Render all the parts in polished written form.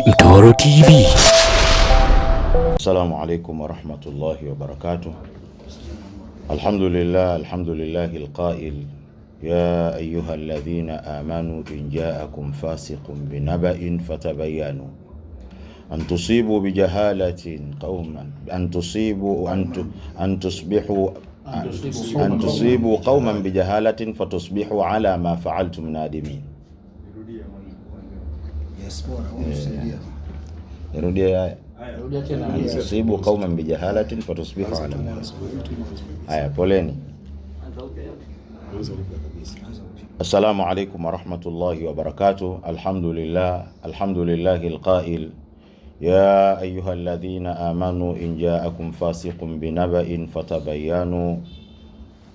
ni Mtoro TV. Assalamu alaikum warahmatullahi wabarakatuh. Alhamdulillahi alqa'il ya ayyuhalladhina amanu in ja'akum fasiqun binaba'in fatabayyanu an tusibu bijahalatin qauman an tusibu qauman bijahalatin fatusbihu ala ma fa'altum nadimin. Rudia tena. Tusibu qauman bijahalatin fatusbihu ala ma. Haya, poleni. Assalamu alaikum warahmatullahi wabarakatuh. Alhamdulillahi alqa'il ya ayyuhalladhina amanu in ja'akum fasiqun binaba'in fatabayyanu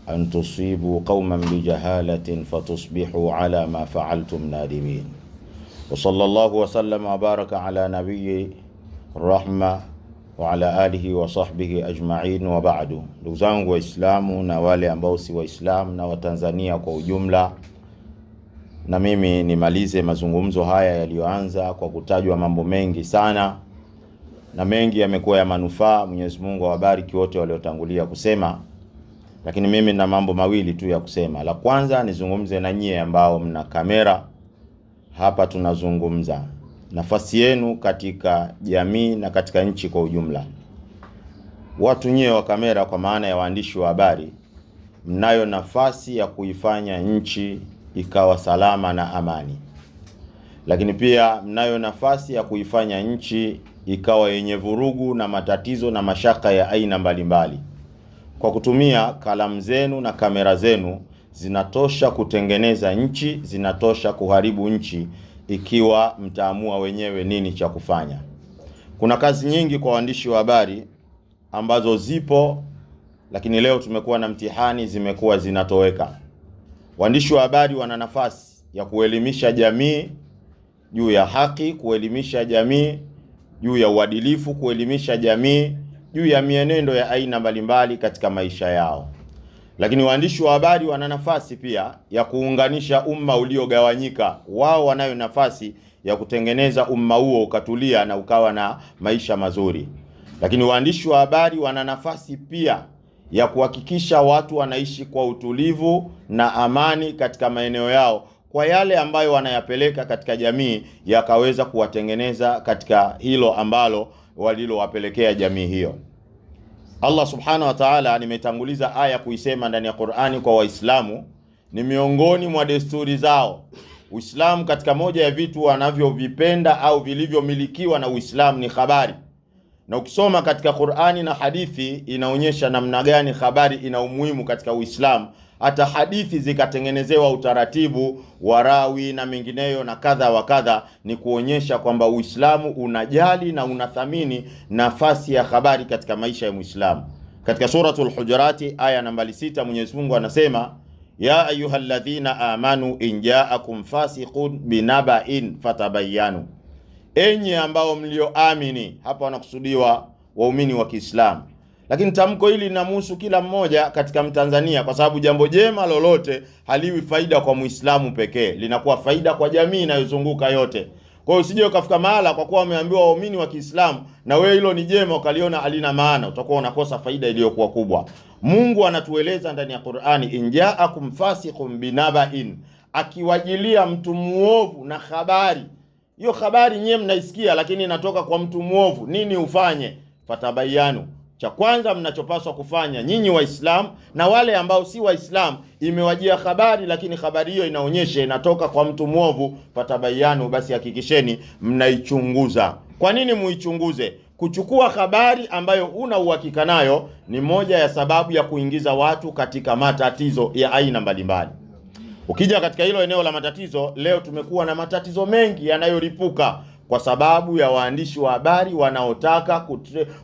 an tusibu qauman bijahalatin fatusbihu ala ma fa'altum nadimin. Wa sallallahu wa sallama wa baraka ala nabiyyi rahma wa ala alihi wa sahbihi ajma'in wa ba'du. Ndugu zangu Waislamu na wale ambao si Waislamu na Watanzania kwa ujumla, na mimi nimalize mazungumzo haya yaliyoanza kwa kutajwa mambo mengi sana, na mengi yamekuwa ya manufaa. Mwenyezi Mungu awabariki wote waliotangulia kusema, lakini mimi na mambo mawili tu ya kusema. La kwanza, nizungumze na nyie ambao mna kamera hapa. Tunazungumza nafasi yenu katika jamii na katika nchi kwa ujumla. Watu nyie wa kamera, kwa maana ya waandishi wa habari, mnayo nafasi ya kuifanya nchi ikawa salama na amani, lakini pia mnayo nafasi ya kuifanya nchi ikawa yenye vurugu na matatizo na mashaka ya aina mbalimbali. Kwa kutumia kalamu zenu na kamera zenu, zinatosha kutengeneza nchi, zinatosha kuharibu nchi, ikiwa mtaamua wenyewe nini cha kufanya. Kuna kazi nyingi kwa waandishi wa habari ambazo zipo, lakini leo tumekuwa na mtihani, zimekuwa zinatoweka. Waandishi wa habari wana nafasi ya kuelimisha jamii juu ya haki, kuelimisha jamii juu ya uadilifu, kuelimisha jamii juu ya mienendo ya aina mbalimbali katika maisha yao. Lakini waandishi wa habari wana nafasi pia ya kuunganisha umma uliogawanyika. Wao wanayo nafasi ya kutengeneza umma huo ukatulia na ukawa na maisha mazuri. Lakini waandishi wa habari wana nafasi pia ya kuhakikisha watu wanaishi kwa utulivu na amani katika maeneo yao, kwa yale ambayo wanayapeleka katika jamii yakaweza kuwatengeneza katika hilo ambalo walilowapelekea jamii hiyo. Allah subhanahu wa ta'ala, nimetanguliza aya kuisema ndani ya Qur'ani kwa Waislamu, ni miongoni mwa desturi zao. Uislamu, katika moja ya vitu wanavyovipenda au vilivyomilikiwa na Uislamu ni habari. Na ukisoma katika Qur'ani na hadithi, inaonyesha namna gani habari ina umuhimu katika Uislamu. Hata hadithi zikatengenezewa utaratibu wa rawi na mengineyo na kadha wa kadha, ni kuonyesha kwamba Uislamu unajali na unathamini nafasi ya habari katika maisha ya Muislamu. Katika suratul Hujurati aya nambari 6, Mwenyezi Mungu anasema ya ayyuhalladhina amanu in ja'akum fasiqun binaba'in fatabayyanu, enyi ambao mlioamini. Hapa wanakusudiwa waumini wa Kiislamu, lakini tamko hili linamhusu kila mmoja katika Mtanzania, kwa sababu jambo jema lolote haliwi faida kwa Muislamu pekee, linakuwa faida kwa jamii inayozunguka yote. Kwa hiyo usije ukafika mahala kwa kuwa umeambiwa waumini wa Kiislamu na wewe hilo ni jema ukaliona halina maana, utakuwa unakosa faida iliyokuwa kubwa. Mungu anatueleza ndani ya Qur'ani, in ja'akum fasiqun binaba'in, akiwajilia mtu muovu na habari. Hiyo habari nyewe mnaisikia, lakini inatoka kwa mtu muovu. Nini ufanye? Fatabayanu. Cha kwanza mnachopaswa kufanya nyinyi Waislamu na wale ambao si Waislamu, imewajia habari lakini habari hiyo inaonyesha inatoka kwa mtu muovu, fatabayanu, basi hakikisheni mnaichunguza. Kwa nini muichunguze? Kuchukua habari ambayo una uhakika nayo ni moja ya sababu ya kuingiza watu katika matatizo ya aina mbalimbali. Ukija katika hilo eneo la matatizo, leo tumekuwa na matatizo mengi yanayolipuka kwa sababu ya waandishi wa habari wanaotaka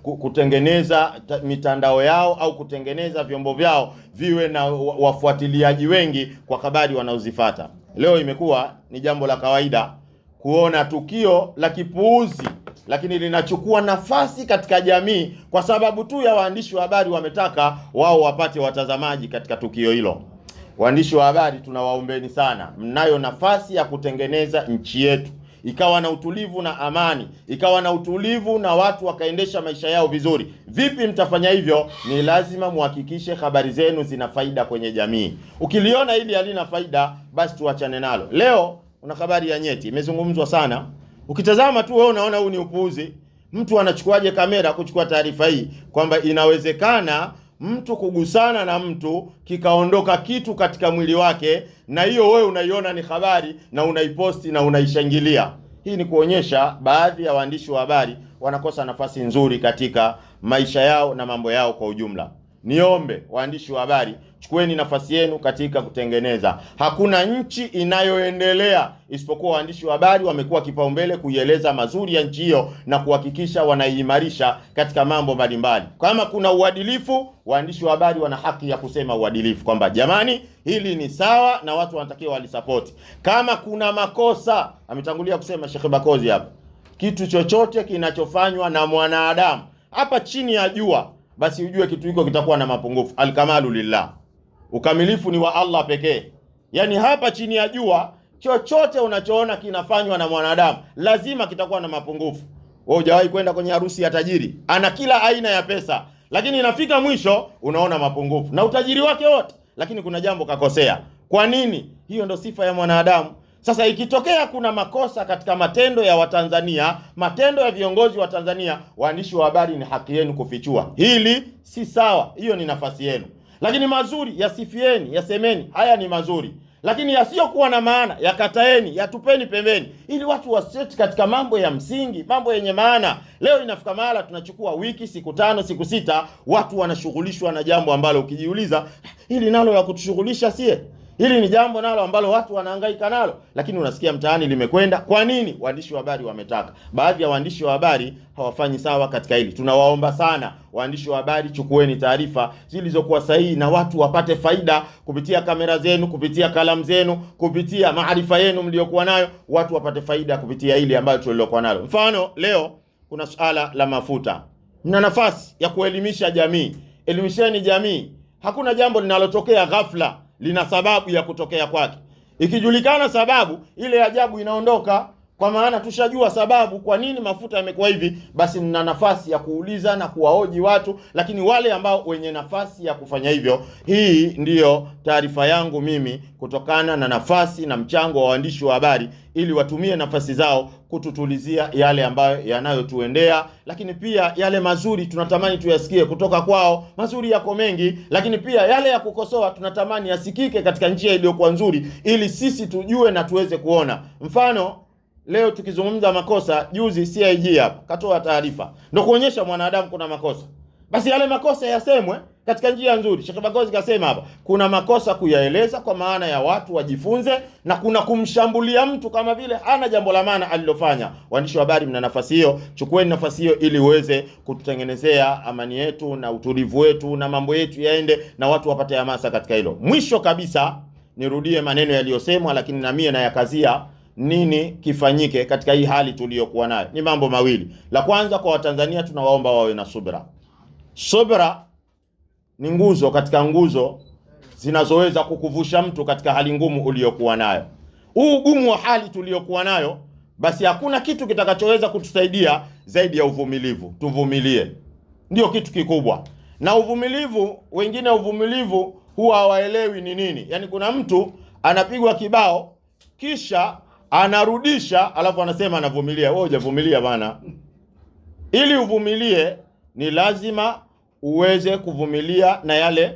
kutengeneza mitandao yao au kutengeneza vyombo vyao viwe na wafuatiliaji wengi kwa habari wanaozifuata. Leo imekuwa ni jambo la kawaida kuona tukio la kipuuzi, lakini linachukua nafasi katika jamii kwa sababu tu ya waandishi wa habari wametaka wao wapate watazamaji katika tukio hilo. Waandishi wa habari, tunawaombeni sana, mnayo nafasi ya kutengeneza nchi yetu ikawa na utulivu na amani, ikawa na utulivu na watu wakaendesha maisha yao vizuri. Vipi mtafanya hivyo? Ni lazima muhakikishe habari zenu zina faida kwenye jamii. Ukiliona hili halina faida, basi tuachane nalo. Leo una habari ya nyeti imezungumzwa sana. Ukitazama tu wewe unaona huu ni upuuzi. Mtu anachukuaje kamera kuchukua taarifa hii kwamba inawezekana mtu kugusana na mtu kikaondoka kitu katika mwili wake, na hiyo wewe unaiona ni habari na unaiposti na unaishangilia. Hii ni kuonyesha baadhi ya waandishi wa habari wanakosa nafasi nzuri katika maisha yao na mambo yao kwa ujumla. Niombe waandishi wa habari, chukueni nafasi yenu katika kutengeneza. Hakuna nchi inayoendelea isipokuwa waandishi wa habari wamekuwa kipaumbele kuieleza mazuri ya nchi hiyo na kuhakikisha wanaiimarisha katika mambo mbalimbali. Kama kuna uadilifu, waandishi wa habari wana haki ya kusema uadilifu kwamba jamani, hili ni sawa na watu wanatakiwa walisapoti. Kama kuna makosa, ametangulia kusema Sheikh Bakozi hapa, kitu chochote kinachofanywa na mwanadamu hapa chini ya jua, basi ujue kitu hiko kitakuwa na mapungufu. Alkamalu lillah, ukamilifu ni wa Allah pekee. Yani hapa chini ya jua chochote unachoona kinafanywa na mwanadamu lazima kitakuwa na mapungufu. Wewe hujawahi kwenda kwenye harusi ya tajiri, ana kila aina ya pesa, lakini inafika mwisho unaona mapungufu na utajiri wake wote, lakini kuna jambo kakosea. Kwa nini? Hiyo ndo sifa ya mwanadamu. Sasa ikitokea kuna makosa katika matendo ya Watanzania, matendo ya viongozi wa Tanzania, waandishi wa habari ni haki yenu kufichua. Hili si sawa, hiyo ni nafasi yenu. Lakini mazuri yasifieni, yasemeni, haya ni mazuri. Lakini yasiyokuwa na maana yakataeni, yatupeni pembeni, ili watu waseti katika mambo ya msingi, mambo yenye maana. Leo inafika mahala tunachukua wiki, siku 5, siku 6, watu wanashughulishwa na jambo ambalo ukijiuliza, hili nalo la kutushughulisha sie? Hili ni jambo nalo ambalo watu wanahangaika nalo, lakini unasikia mtaani limekwenda. Kwa nini? Waandishi wa habari wametaka. Baadhi ya waandishi wa habari hawafanyi sawa katika hili. Tunawaomba sana waandishi wa habari, chukueni taarifa zilizokuwa sahihi na watu wapate faida kupitia kamera zenu, kupitia kalamu zenu, kupitia maarifa yenu mliokuwa nayo, watu wapate faida kupitia hili ambayo tulilokuwa nalo. Mfano, leo kuna suala la mafuta. Mna nafasi ya kuelimisha jamii. Elimisheni jamii. Hakuna jambo linalotokea ghafla lina sababu ya kutokea kwake. Ikijulikana sababu, ile ajabu inaondoka, kwa maana tushajua sababu kwa nini mafuta yamekuwa hivi. Basi mna nafasi ya kuuliza na kuwahoji watu, lakini wale ambao wenye nafasi ya kufanya hivyo. Hii ndiyo taarifa yangu mimi kutokana na nafasi na mchango wa waandishi wa habari, ili watumie nafasi zao kututulizia yale ambayo yanayotuendea, lakini pia yale mazuri tunatamani tuyasikie kutoka kwao. Mazuri yako mengi, lakini pia yale ya kukosoa tunatamani yasikike katika njia iliyokuwa nzuri, ili sisi tujue na tuweze kuona. Mfano, leo tukizungumza makosa, juzi CIG hapa katoa taarifa, ndio kuonyesha mwanadamu kuna makosa. Basi yale makosa yasemwe katika njia nzuri. Sheikh Bakozi kasema hapa, kuna makosa kuyaeleza kwa maana ya watu wajifunze, na kuna kumshambulia mtu kama vile hana jambo la maana alilofanya. Waandishi wa habari mna nafasi hiyo, chukueni nafasi hiyo ili uweze kututengenezea amani yetu na utulivu wetu na mambo yetu yaende na watu wapate hamasa katika hilo. Mwisho kabisa, nirudie maneno yaliyosemwa, lakini na mimi nayakazia. Nini kifanyike katika hii hali tuliyokuwa nayo? Ni mambo mawili. La kwanza, kwa Watanzania tunawaomba wawe na subra. Subra ni nguzo katika nguzo zinazoweza kukuvusha mtu katika hali ngumu uliyokuwa nayo. Huu ugumu wa hali tuliyokuwa nayo, basi hakuna kitu kitakachoweza kutusaidia zaidi ya uvumilivu. Tuvumilie, ndio kitu kikubwa. Na uvumilivu, wengine uvumilivu huwa hawaelewi ni nini. Yaani kuna mtu anapigwa kibao kisha anarudisha, alafu anasema anavumilia. Wewe hujavumilia bana. Ili uvumilie ni lazima uweze kuvumilia na yale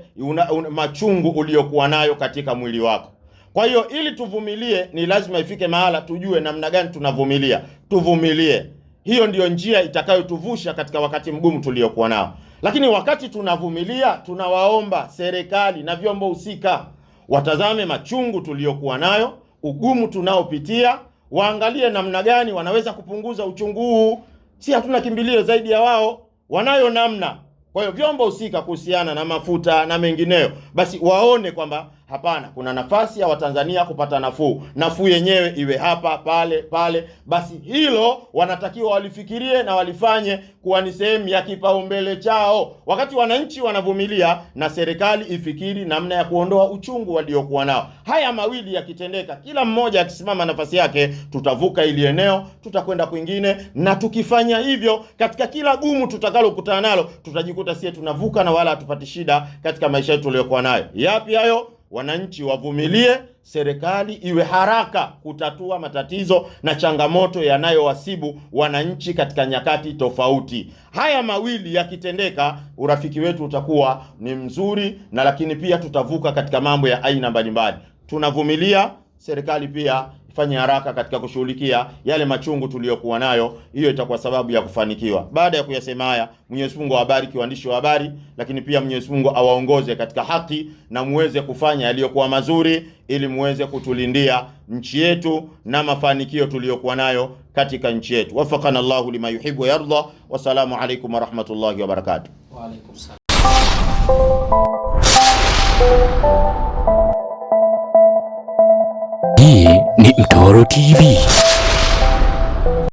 machungu uliyokuwa nayo katika mwili wako. Kwa hiyo ili tuvumilie ni lazima ifike mahala tujue namna gani tunavumilia. Tuvumilie. Hiyo ndiyo njia itakayotuvusha katika wakati mgumu tuliokuwa nao. Lakini wakati tunavumilia, tunawaomba serikali na vyombo husika watazame machungu tuliyokuwa nayo, ugumu tunaopitia, waangalie namna gani wanaweza kupunguza uchungu huu. Si hatuna kimbilio zaidi ya wao, wanayo namna. Kwa hiyo vyombo husika kuhusiana na mafuta na mengineyo, basi waone kwamba Hapana, kuna nafasi ya Watanzania kupata nafuu. Nafuu yenyewe iwe hapa, pale. Basi hilo wanatakiwa walifikirie na walifanye kuwa ni sehemu ya kipaumbele chao. Wakati wananchi wanavumilia, na serikali ifikiri namna ya kuondoa uchungu waliokuwa nao. Haya mawili yakitendeka, kila mmoja akisimama nafasi yake, tutavuka ili eneo, tutakwenda kwingine. Na tukifanya hivyo, katika kila gumu tutakalokutana nalo, tutajikuta sisi tunavuka na wala hatupati shida katika maisha yetu tuliyokuwa nayo. Yapi hayo? Wananchi wavumilie, serikali iwe haraka kutatua matatizo na changamoto yanayowasibu wananchi katika nyakati tofauti. Haya mawili yakitendeka, urafiki wetu utakuwa ni mzuri, na lakini pia tutavuka katika mambo ya aina mbalimbali. Tunavumilia, serikali pia ifanye haraka katika kushughulikia yale machungu tuliyokuwa nayo. Hiyo itakuwa sababu ya kufanikiwa. Baada ya kuyasema haya, Mwenyezi Mungu awabariki waandishi wa habari, lakini pia Mwenyezi Mungu awaongoze katika haki na muweze kufanya yaliyokuwa mazuri, ili muweze kutulindia nchi yetu na mafanikio tuliyokuwa nayo katika nchi yetu. Wafaqana Allahu lima yuhibbu wa yarda. Wassalamu alaykum wa rahmatullahi wa barakatuh. Wa alaykum salam. Hii ni Mtoro TV.